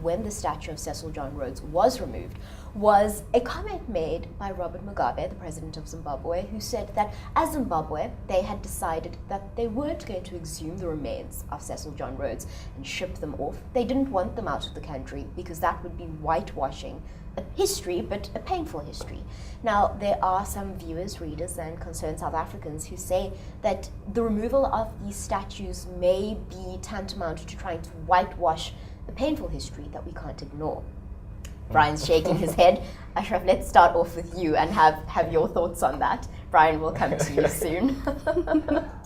when the statue of Cecil John Rhodes was removed was a comment made by Robert Mugabe, the president of Zimbabwe, who said that as Zimbabwe, they had decided that they weren't going to exhume the remains of Cecil John Rhodes and ship them off. They didn't want them out of the country because that would be whitewashing a history, but a painful history. Now, there are some viewers, readers, and concerned South Africans who say that the removal of these statues may be tantamount to trying to whitewash a painful history that we can't ignore. Brian's shaking his head. Ashraf, let's start off with you and have your thoughts on that. Brian will come to you soon.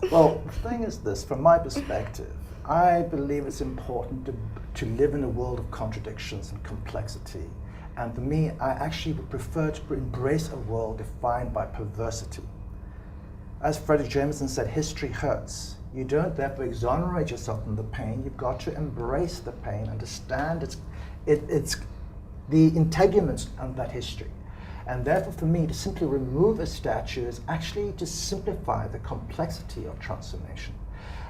Well, the thing is this, from my perspective, I believe it's important to live in a world of contradictions and complexity. And for me, I actually would prefer to embrace a world defined by perversity. As Frederick Jameson said, history hurts. You don't therefore exonerate yourself from the pain. You've got to embrace the pain, understand it's the integuments of that history. And therefore, for me, to simply remove a statue is actually to simplify the complexity of transformation.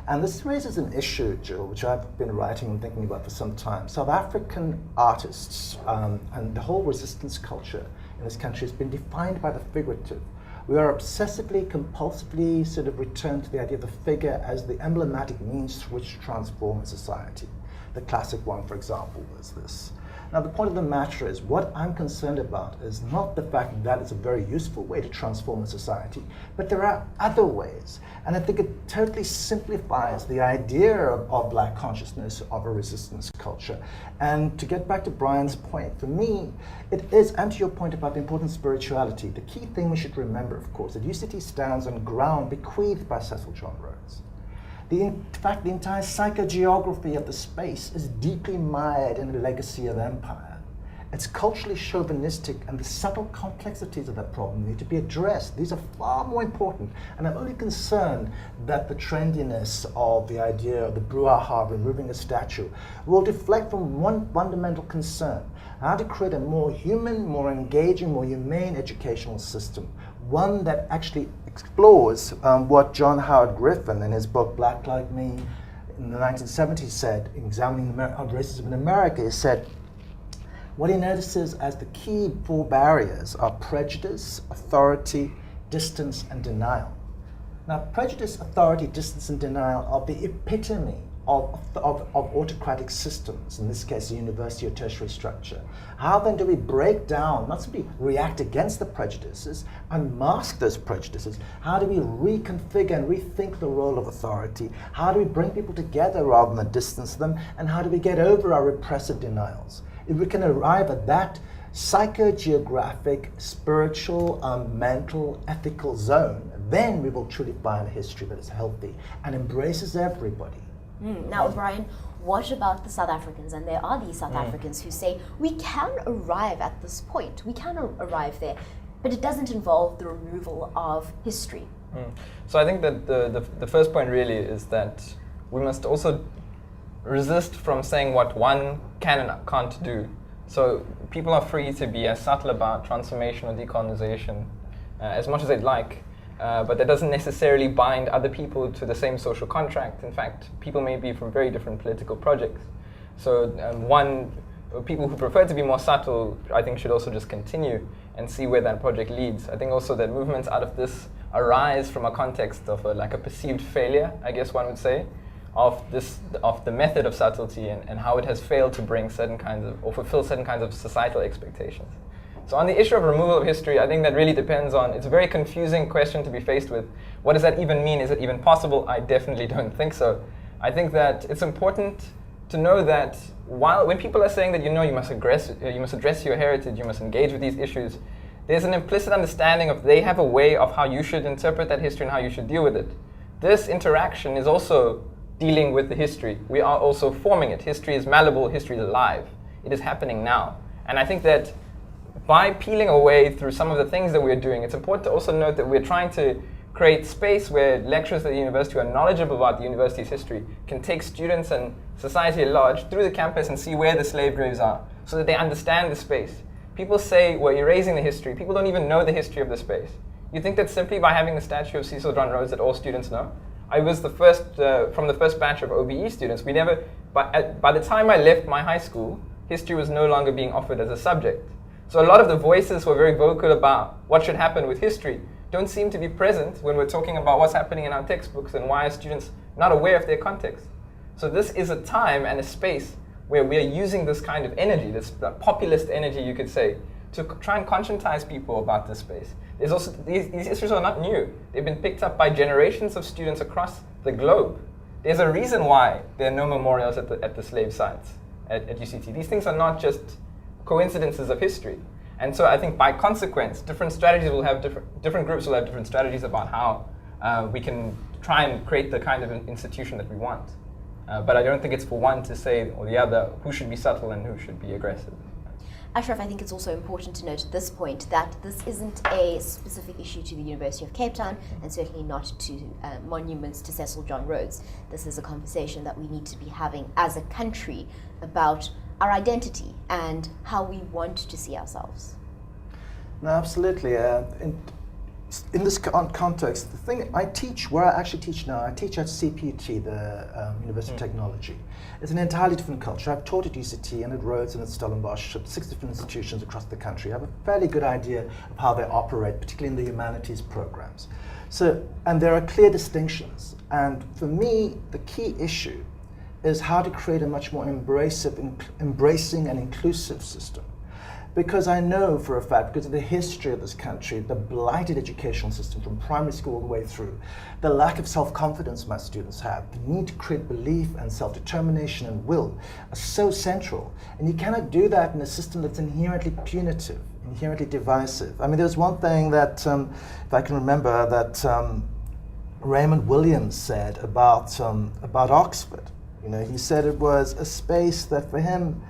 And this raises an issue, Jill, which I've been writing and thinking about for some time. South African artists and the whole resistance culture in this country has been defined by the figurative. We are obsessively, compulsively sort of returned to the idea of the figure as the emblematic means through which to transform a society. The classic one, for example, was this. Now, the point of the matter is, what I'm concerned about is not the fact that it's a very useful way to transform a society, but there are other ways. And I think it totally simplifies the idea of Black consciousness, of a resistance culture. And to get back to Brian's point, for me, it is, and to your point about the importance of spirituality, the key thing we should remember, of course, that UCT stands on ground bequeathed by Cecil John Rhodes. In fact, the entire psychogeography of the space is deeply mired in the legacy of empire. It's culturally chauvinistic, and the subtle complexities of that problem need to be addressed. These are far more important, and I'm only concerned that the trendiness of the idea of the brouhaha of removing a statue will deflect from one fundamental concern: how to create a more human, more engaging, more humane educational system, one that actually explores what John Howard Griffin in his book Black Like Me in the 1970s said, examining racism in America. He said what he notices as the key four barriers are prejudice, authority, distance, and denial. Now, prejudice, authority, distance, and denial are the epitome of autocratic systems, in this case a university or tertiary structure. How then do we break down, not simply react against the prejudices, unmask those prejudices? How do we reconfigure and rethink the role of authority? How do we bring people together rather than distance them? And how do we get over our repressive denials? If we can arrive at that psychogeographic, spiritual, mental, ethical zone, then we will truly find a history that is healthy and embraces everybody. Now, Brian, what about the South Africans? And there are these South Africans who say, we can arrive at this point, we can arrive there, but it doesn't involve the removal of history. So I think that the first point really is that we must also resist from saying what one can and can't do. So people are free to be as subtle about transformation or decolonization as much as they'd like. But that doesn't necessarily bind other people to the same social contract. In fact, people may be from very different political projects. So people who prefer to be more subtle, I think, should also just continue and see where that project leads. I think also that movements out of this arise from a context of a perceived failure, I guess one would say, of the method of subtlety and how it has failed to bring certain kinds of, or fulfill certain kinds of societal expectations. So on the issue of removal of history, I think that really depends on, it's a very confusing question to be faced with. What does that even mean? Is it even possible? I definitely don't think so. I think that it's important to know that when people are saying that, you must address your heritage, you must engage with these issues, there's an implicit understanding of they have a way of how you should interpret that history and how you should deal with it. This interaction is also dealing with the history. We are also forming it. History is malleable, history is alive. It is happening now. And I think that by peeling away through some of the things that we're doing, it's important to also note that we're trying to create space where lecturers at the university who are knowledgeable about the university's history can take students and society at large through the campus and see where the slave graves are so that they understand the space. People say we're erasing the history. People don't even know the history of the space. You think that simply by having the statue of Cecil John Rhodes that all students know? I was the first, from the first batch of OBE students, by the time I left my high school, history was no longer being offered as a subject. So a lot of the voices who are very vocal about what should happen with history don't seem to be present when we're talking about what's happening in our textbooks and why are students not aware of their context. So this is a time and a space where we are using this kind of energy, this populist energy, you could say, to try and conscientize people about this space. There's also, these issues are not new. They've been picked up by generations of students across the globe. There's a reason why there are no memorials at the slave sites at UCT. These things are not just coincidences of history. And so I think by consequence, different strategies will have different groups will have different strategies about how we can try and create the kind of institution that we want. But I don't think it's for one to say or the other who should be subtle and who should be aggressive. Ashraf, I think it's also important to note at this point that this isn't a specific issue to the University of Cape Town and certainly not to monuments to Cecil John Rhodes. This is a conversation that we need to be having as a country about our identity and how we want to see ourselves. No, absolutely. In this context, the thing I teach, where I actually teach now, I teach at CPUT, the University of Technology. It's an entirely different culture. I've taught at UCT and at Rhodes and at Stellenbosch, at 6 different institutions across the country. I have a fairly good idea of how they operate, particularly in the humanities programs. So, and there are clear distinctions. And for me, the key issue is how to create a much more embracing and inclusive system. Because I know for a fact, because of the history of this country, the blighted educational system from primary school all the way through, the lack of self-confidence my students have, the need to create belief and self-determination and will are so central. And you cannot do that in a system that's inherently punitive, inherently divisive. I mean, there's one thing that, if I can remember, that Raymond Williams said about Oxford. You know, he said it was a space that for him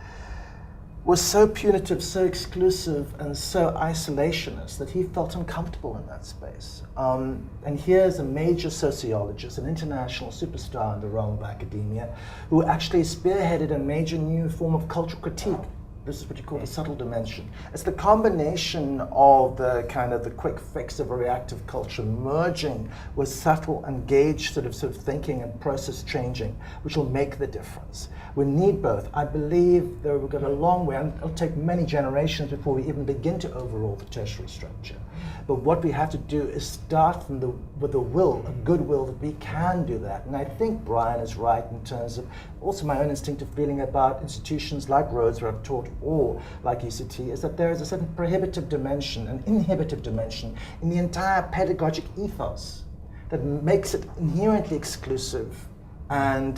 was so punitive, so exclusive, and so isolationist that he felt uncomfortable in that space. And here's a major sociologist, an international superstar in the realm of academia, who actually spearheaded a major new form of cultural critique. This is what you call the subtle dimension. It's the combination of the kind of the quick fix of a reactive culture merging with subtle, engaged sort of thinking and process changing, which will make the difference. We need both. I believe that we've got a long way, and it'll take many generations before we even begin to overhaul the tertiary structure. But what we have to do is start with a will, a goodwill that we can do that. And I think Brian is right in terms of also my own instinctive feeling about institutions like Rhodes, where I've taught, or like UCT, is that there is a certain prohibitive dimension, an inhibitive dimension in the entire pedagogic ethos that makes it inherently exclusive. And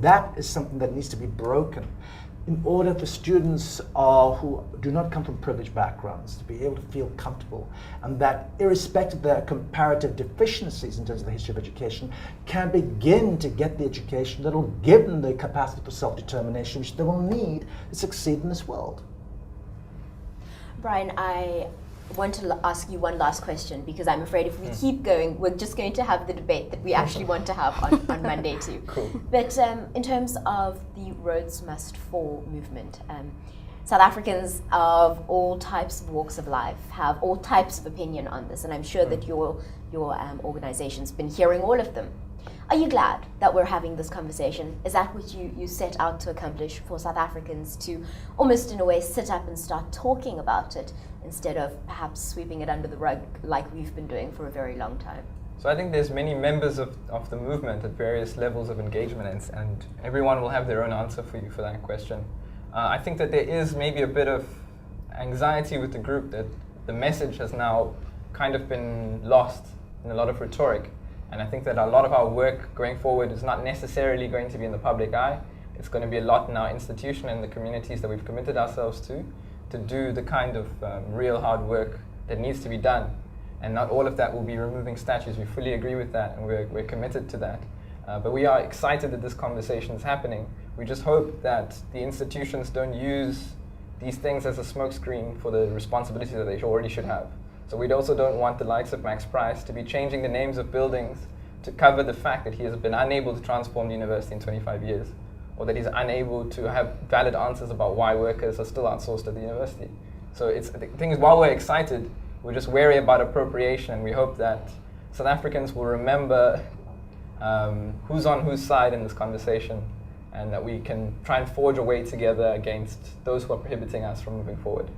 that is something that needs to be broken in order for students who do not come from privileged backgrounds to be able to feel comfortable, and that irrespective of their comparative deficiencies in terms of the history of education, can begin to get the education that will give them the capacity for self-determination which they will need to succeed in this world. Brian, I want to ask you one last question, because I'm afraid if we keep going, we're just going to have the debate that we actually want to have on Monday too. Cool. But in terms of the Rhodes Must Fall movement, South Africans of all types of walks of life have all types of opinion on this, and I'm sure that your organization's been hearing all of them. Are you glad that we're having this conversation? Is that what you set out to accomplish, for South Africans to almost in a way sit up and start talking about it instead of perhaps sweeping it under the rug like we've been doing for a very long time? So I think there's many members of the movement at various levels of engagement, and everyone will have their own answer for you for that question. I think that there is maybe a bit of anxiety with the group that the message has now kind of been lost in a lot of rhetoric. And I think that a lot of our work going forward is not necessarily going to be in the public eye. It's going to be a lot in our institution and the communities that we've committed ourselves to do the kind of real hard work that needs to be done. And not all of that will be removing statues. We fully agree with that, and we're committed to that. But we are excited that this conversation is happening. We just hope that the institutions don't use these things as a smokescreen for the responsibility that they already should have. So we also don't want the likes of Max Price to be changing the names of buildings to cover the fact that he has been unable to transform the university in 25 years, or that he's unable to have valid answers about why workers are still outsourced at the university. So the thing is, while we're excited, we're just wary about appropriation, and we hope that South Africans will remember who's on whose side in this conversation, and that we can try and forge a way together against those who are prohibiting us from moving forward.